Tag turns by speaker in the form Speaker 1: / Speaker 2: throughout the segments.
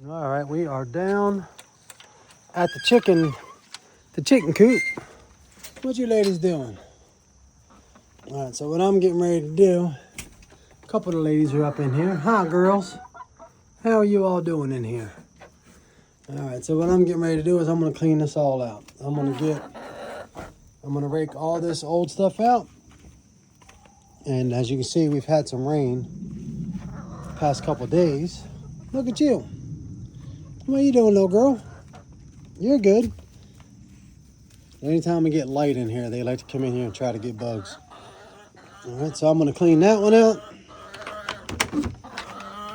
Speaker 1: All right, we are down at the chicken coop. What you ladies doing? All right, so what I'm getting ready to do, a couple of the ladies are up in here. Hi, girls. How are you all doing in here? All right, so what I'm getting ready to do is I'm gonna clean this all out. I'm gonna rake all this old stuff out. And as you can see, we've had some rain the past couple of days. Look at you. What are you doing, little girl? You're good. Anytime we get light in here, they like to come in here and try to get bugs. All right, so I'm gonna clean that one out.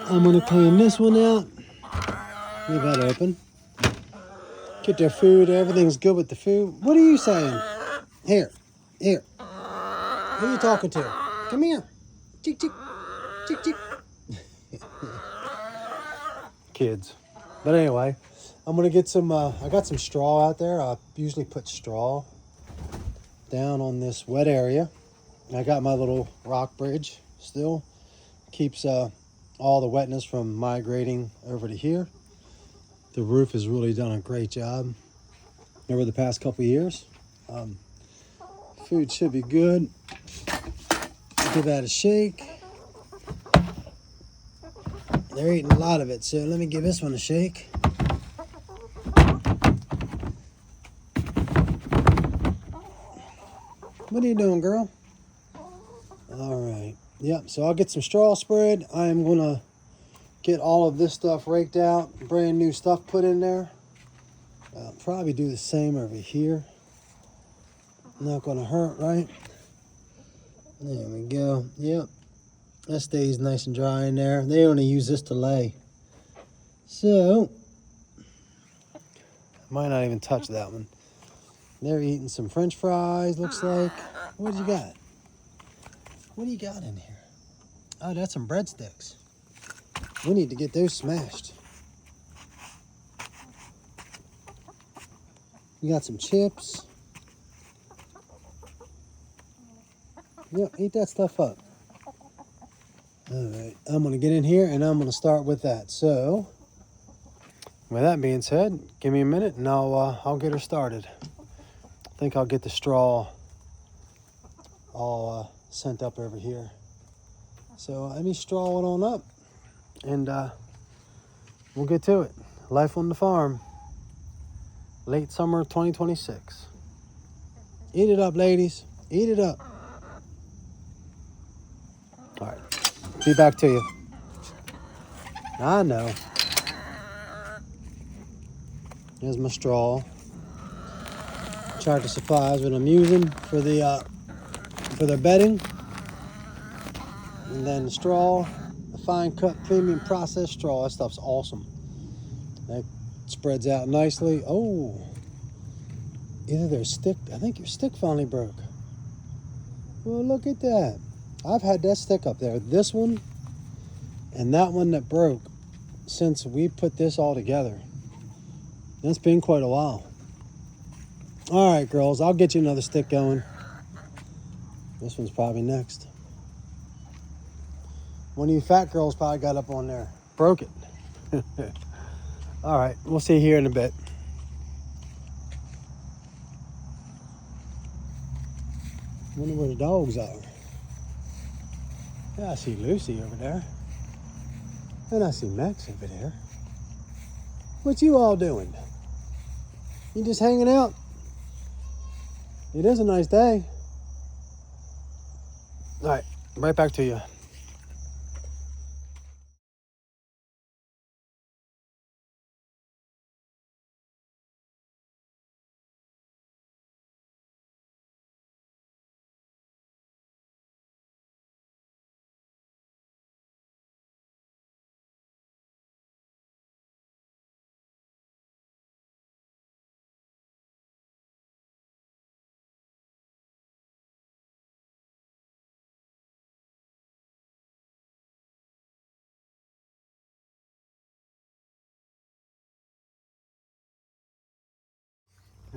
Speaker 1: I'm gonna clean this one out. Leave that open. Get their food. Everything's good with the food. What are you saying? Here. Who are you talking to? Come here. Chick, chick. Chick, chick. Kids. But anyway, I'm going to get some, I got some straw out there. I usually put straw down on this wet area. I got my little rock bridge still. Keeps all the wetness from migrating over to here. The roof has really done a great job over the past couple of years. Food should be good. Give that a shake. They're eating a lot of it, so let me give this one a shake. What are you doing, girl? All right. Yep, so I'll get some straw spread. I am going to get all of this stuff raked out. Brand new stuff put in there. I'll probably do the same over here. Not going to hurt, right? There we go. Yep. That stays nice and dry in there. They only use this to lay. So, might not even touch that one. They're eating some French fries, looks like. What do you got? What do you got in here? Oh, that's some breadsticks. We need to get those smashed. We got some chips. Yep, eat that stuff up. All right, I'm gonna get in here and I'm gonna start with that. So, with that being said, give me a minute and I'll get her started. I think I'll get the straw all sent up over here. So let me straw it on up and we'll get to it. Life on the farm, late summer 2026. Eat it up, ladies. Eat it up. All right, be back to you. I know. Here's my straw. Tractor Supply is what I'm using for the bedding. And then the straw, the fine cut premium processed straw. That stuff's awesome. That spreads out nicely. Oh, either their stick, I think your stick finally broke. Well, look at that. I've had that stick up there. This one and that one that broke since we put this all together. It's been quite a while. All right, girls, I'll get you another stick going. This one's probably next. One of you fat girls probably got up on there. Broke it. All right, we'll see you here in a bit. Wonder where the dogs are. Yeah, I see Lucy over there. And I see Max over there. What you all doing? You just hanging out? It is a nice day. All right, right back to you.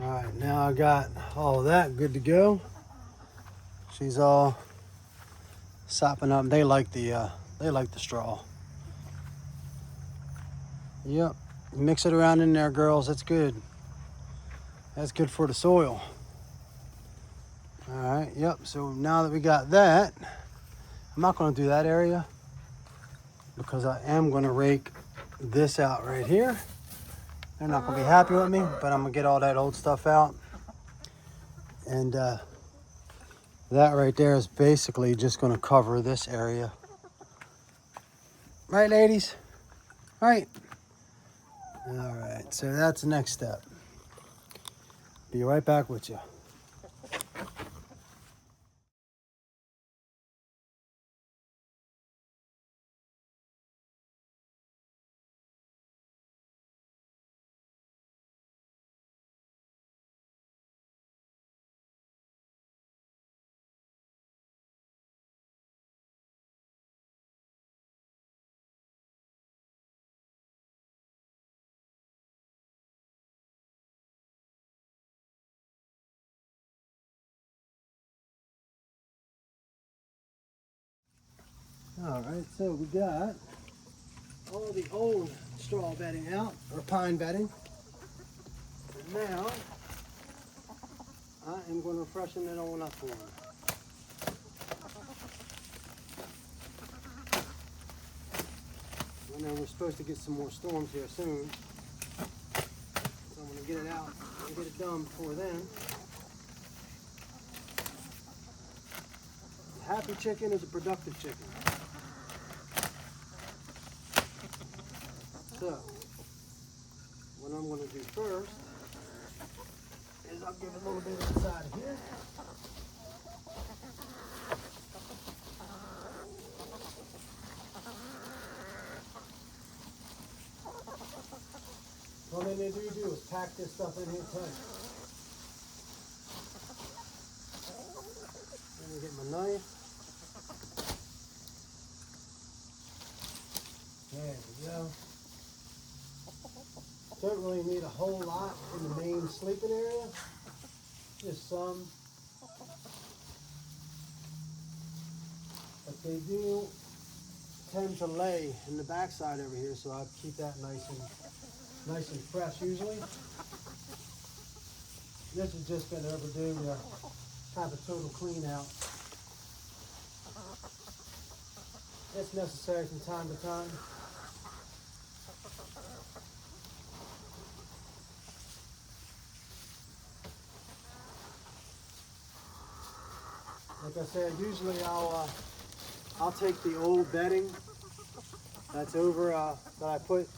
Speaker 1: All right, now I got all of that good to go. She's all sopping up. They like the straw. Yep. Mix it around in there, girls. That's good. That's good for the soil. All right, yep. So now that we got that, I'm not gonna do that area because I am gonna rake this out right here. They're not gonna be happy with me, but I'm gonna get all that old stuff out. And that right there is basically just gonna cover this area. Right, ladies? Right. All right, so that's the next step. Be right back with you. All right, so we got all the old straw bedding out, or pine bedding. And now, I am going to freshen it on up for them. I know we're supposed to get some more storms here soon. So I'm going to get it out and get it done before then. A happy chicken is a productive chicken. So, what I'm going to do first is I'll give it a little bit inside of here. All they need to do is pack this stuff in here tight. Let me get my knife. There we go. Don't really need a whole lot in the main sleeping area. Just some. But they do tend to lay in the backside over here, so I keep that nice and fresh usually. This has just been overdue to have a total clean out. It's necessary from time to time. Like I said, usually I'll take the old bedding that's over that I put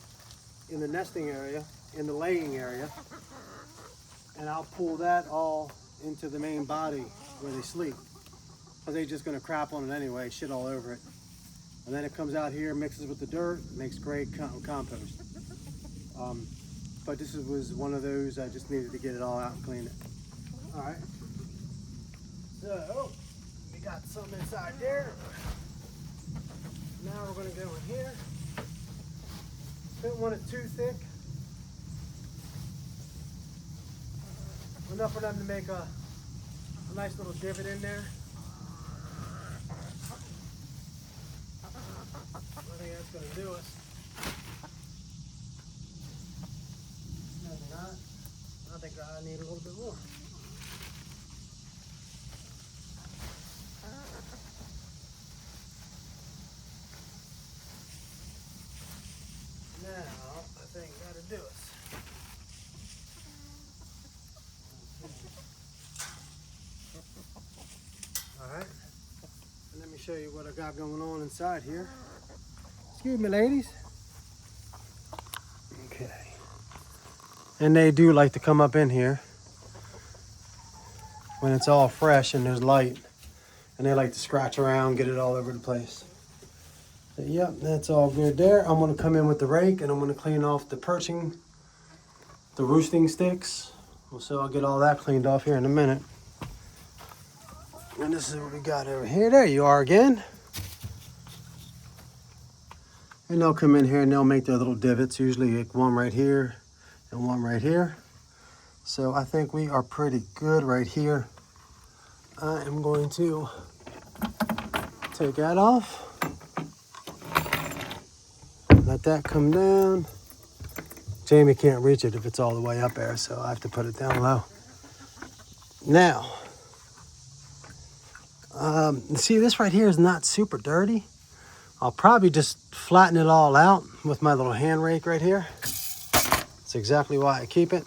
Speaker 1: in the nesting area, in the laying area, and I'll pull that all into the main body where they sleep. Because they're just going to crap on it anyway, shit all over it. And then it comes out here, mixes with the dirt, makes great compost. But this was one of those, I just needed to get it all out and clean it. All right. So, we got some inside there. Now we're going to go in here. Don't want it too thick. Enough for them to make a nice little divot in there. I think that's going to do us. Maybe not. I think I need a little bit more. Now, I think that'll do us. Alright, and let me show you what I got going on inside here. Excuse me, ladies. Okay. And they do like to come up in here when it's all fresh and there's light. And they like to scratch around, get it all over the place. So, yep, that's all good there. I'm going to come in with the rake and I'm going to clean off the perching, the roosting sticks. So I'll get all that cleaned off here in a minute. And this is what we got over here. There you are again. And they'll come in here and they'll make their little divots, usually like one right here and one right here. So I think we are pretty good right here. I am going to take that off. Let that come down. Jamie can't reach it if it's all the way up there, so I have to put it down low. Now, see, this right here is not super dirty. I'll probably just flatten it all out with my little hand rake right here. That's exactly why I keep it.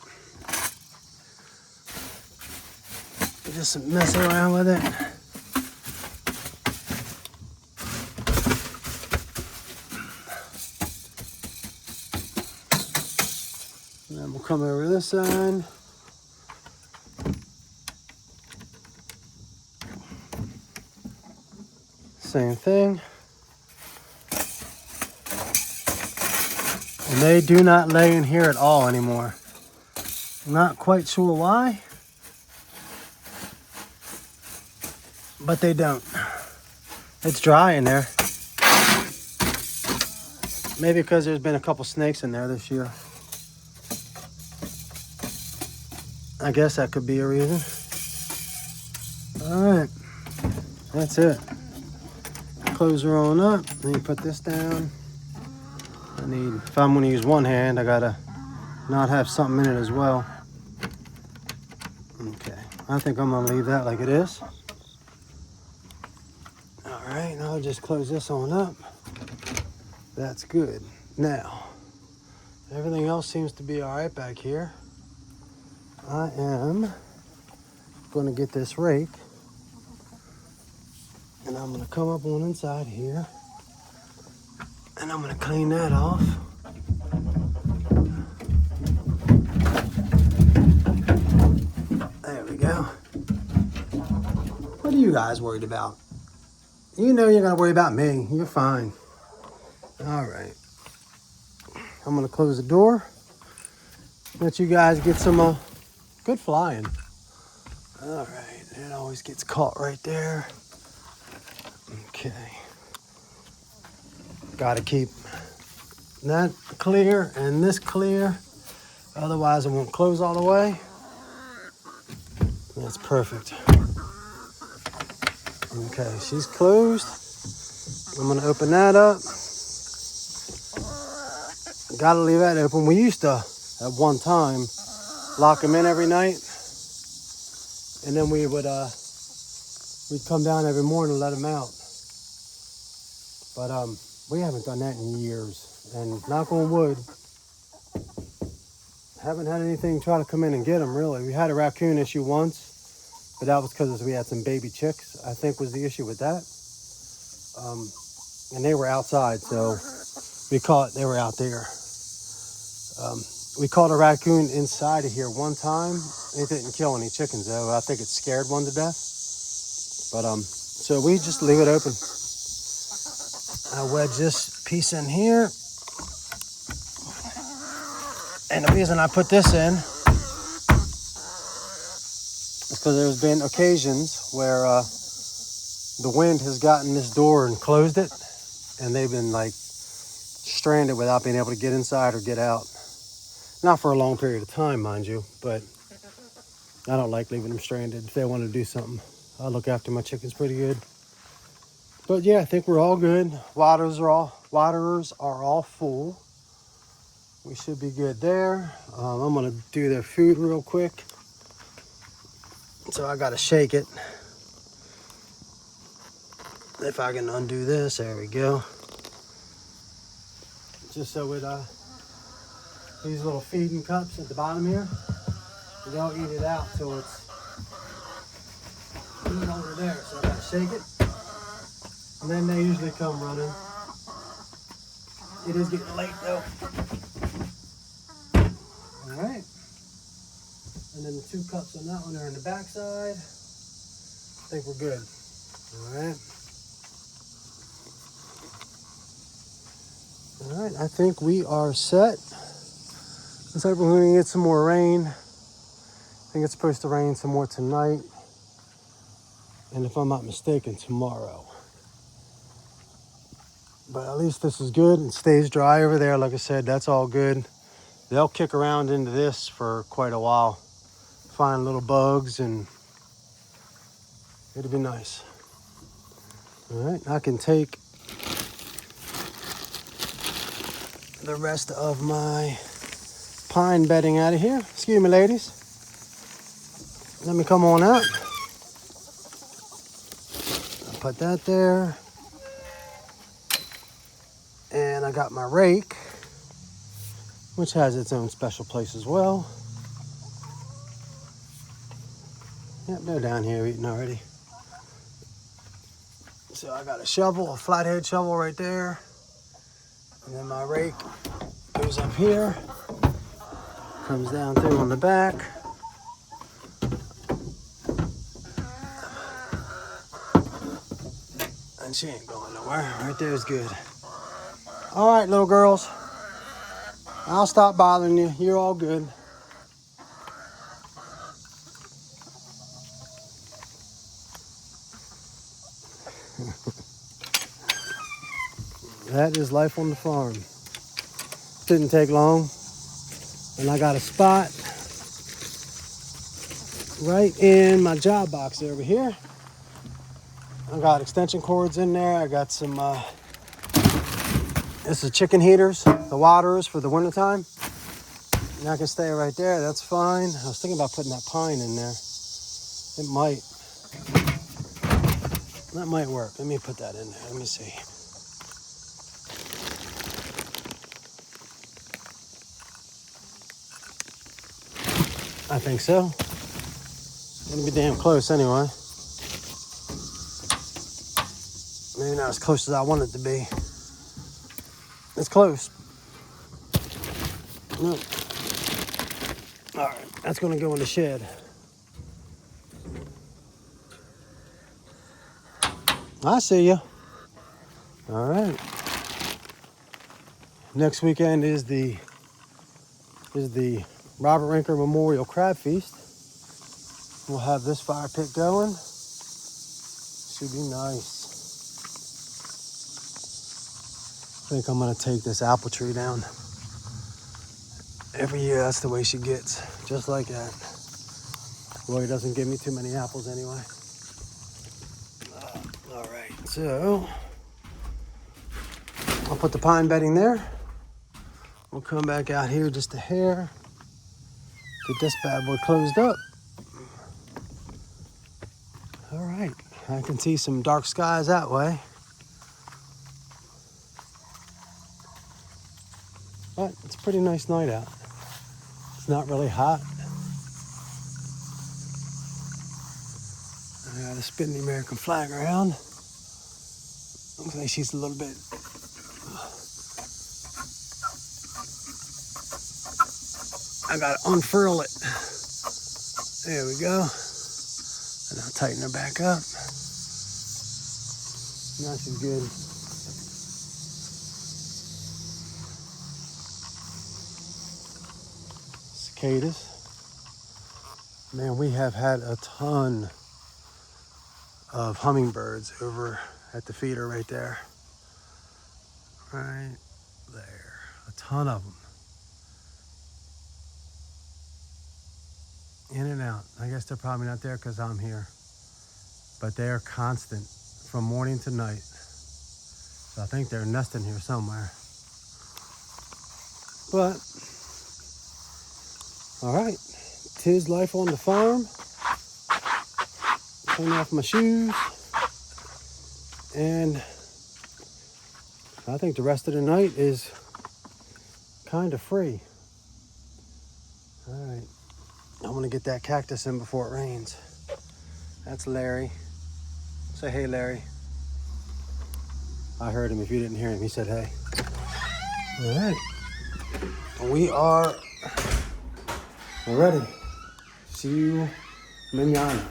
Speaker 1: Just messing around with it. And then we'll come over this side. Same thing. And they do not lay in here at all anymore. Not quite sure why, but they don't. It's dry in there. Maybe because there's been a couple snakes in there this year. I guess that could be a reason. All right, that's it. Close her on up. Then you put this down. If I'm gonna use one hand, I gotta not have something in it as well. Okay, I think I'm gonna leave that like it is. All right, now I'll just close this on up. That's good. Now, everything else seems to be all right back here. I am gonna get this rake and I'm gonna come up on inside here and I'm gonna clean that off. There we go. What are you guys worried about? You know you're gonna worry about me. You're fine. All right. I'm gonna close the door. Let you guys get some good flying. All right. It always gets caught right there. Okay. Gotta keep that clear and this clear. Otherwise it won't close all the way. That's perfect. Okay, she's closed. I'm gonna open that up. Gotta leave that open. We used to, at one time, lock them in every night. And then we'd come down every morning and let them out. But we haven't done that in years. And knock on wood, haven't had anything try to come in and get them, really. We had a raccoon issue once, but that was because we had some baby chicks, I think was the issue with that. And they were outside, so they were out there. We caught a raccoon inside of here one time. It didn't kill any chickens, though. I think it scared one to death. But so we just leave it open. I wedge this piece in here. And the reason I put this in is because there's been occasions where the wind has gotten this door and closed it. And they've been like stranded without being able to get inside or get out. Not for a long period of time, mind you, but I don't like leaving them stranded. If they want to do something, I look after my chickens pretty good. But yeah, I think we're all good. Waterers are all full. We should be good there. I'm gonna do their food real quick. So I gotta shake it. If I can undo this, there we go. Just so it, these little feeding cups at the bottom here, you don't eat it out till it's eaten over there. So I gotta shake it. And then they usually come running. It is getting late though. All right. And then the 2 cups on that one are in the back side. I think we're good. All right. All right, I think we are set. Looks like we're going to get some more rain. I think it's supposed to rain some more tonight. And if I'm not mistaken, tomorrow. But at least this is good and stays dry over there. Like I said, that's all good. They'll kick around into this for quite a while. Find little bugs and it'll be nice. All right, I can take the rest of my pine bedding out of here. Excuse me, ladies. Let me come on out. I'll put that there. And I got my rake, which has its own special place as well. Yep, they're down here eating already. So I got a shovel, a flathead shovel right there. And then my rake goes up here, comes down through on the back. And she ain't going nowhere. Right there is good. All right, little girls. I'll stop bothering you. You're all good. That is life on the farm. Didn't take long. And I got a spot right in my job box over here. I got extension cords in there. I got some, this is chicken heaters, the waterers for the wintertime. And I can stay right there, that's fine. I was thinking about putting that pine in there. It might. That might work. Let me put that in there, let me see. I think so. It's gonna be damn close anyway. Maybe not as close as I want it to be. It's close. Nope. All right, that's gonna go in the shed. I see you. All right. Next weekend is the Robert Rinker Memorial Crab Feast. We'll have this fire pit going. Should be nice. I think I'm gonna take this apple tree down. Every year, that's the way she gets, just like that. Roy doesn't give me too many apples anyway. All right, so I'll put the pine bedding there. We'll come back out here just a hair. Get this bad boy closed up. All right, I can see some dark skies that way. But it's a pretty nice night out. It's not really hot. I gotta spin the American flag around. Looks like she's a little bit. I gotta unfurl it. There we go. And I'll tighten her back up. Now she's good. Cicadas. Man, we have had a ton of hummingbirds over at the feeder right there. Right there. A ton of them. In and out. I guess they're probably not there because I'm here. But they are constant from morning to night. So I think they're nesting here somewhere. But, all right. 'Tis life on the farm. Turn off my shoes. And I think the rest of the night is kind of free. All right. I'm gonna get that cactus in before it rains. That's Larry. Say hey, Larry. I heard him. If you didn't hear him, he said hey. All right. We're ready. See you mañana.